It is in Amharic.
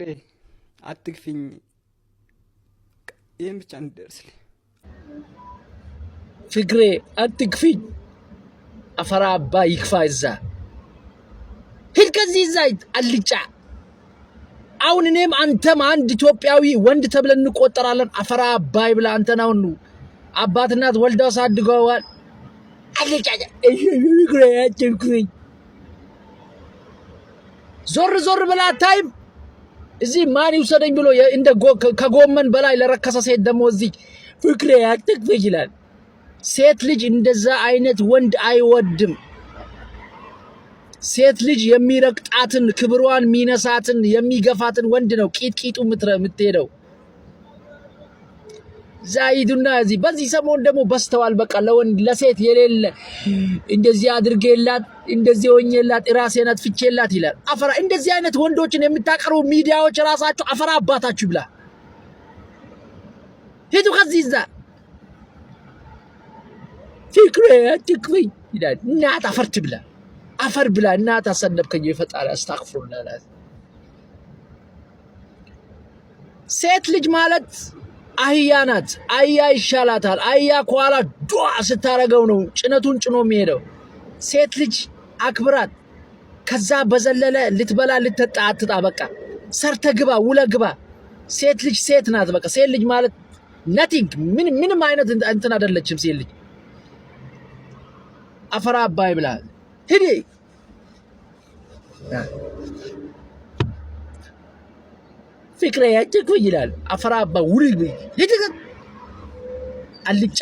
ፍቅሬ አትግፊኝ ይሄን ብቻ እንደርስልኝ ፍቅሬ አትግፊኝ አፈራ አባ ይክፋ እዛ ሂድ ከዚህ ዘይት አልጫ አሁን እኔም አንተም አንድ ኢትዮጵያዊ ወንድ ተብለን እንቆጠራለን አፈራ አባይ ብላ አንተናው ነው አባትናት ወልዳው ሳድገዋል አልጫ ፍቅሬ አትግፊኝ ዞር ብላ ታይም እዚህ ማን ይውሰደኝ ብሎ እንደ ከጎመን በላይ ለረከሰ ሴት ደሞ እዚህ ፍቅሬ አትግፊኝ ይላል ሴት ልጅ እንደዛ አይነት ወንድ አይወድም ሴት ልጅ የሚረቅጣትን ክብሯን ሚነሳትን የሚገፋትን ወንድ ነው ቂጥቂጡ ምትሄደው ዛይዱና እዚህ በዚህ ሰሞን ደሞ በስተዋል በቃ ለወንድ ለሴት የሌለ እንደዚህ አድርጌላት እንደዚህ ሆኜላት ራሴን አጥፍቼላት ይላል አፈራ እንደዚህ አይነት ወንዶችን የምታቀርቡ ሚዲያዎች ራሳቸው አፈራ አባታችሁ ብላ ሄዱ ከዚህ እዛ ፍቅሬ አትግፊኝ ይላል እናት አፈር ብላ እናት አሰደብከኝ የፈጣሪ አስተግፍሩላህ ሴት ልጅ ማለት አህያ ናት አህያ ይሻላታል አህያ ኳላ ዱአ ስታረገው ነው ጭነቱን ጭኖ የሚሄደው ሴት ልጅ አክብራት ከዛ በዘለለ ልትበላ ልትጠጣ አትጣ በቃ ሰርተ ግባ ውለ ግባ ሴት ልጅ ሴት ናት በቃ ሴት ልጅ ማለት nothing ምንም አይነት እንትን አይደለችም ሴት ልጅ አፈራ አባይ ብላ ሂዲ ፍቅሬ አትግፊኝ ይላል አፈራ አባ ውሪ ሂዲ አልጫ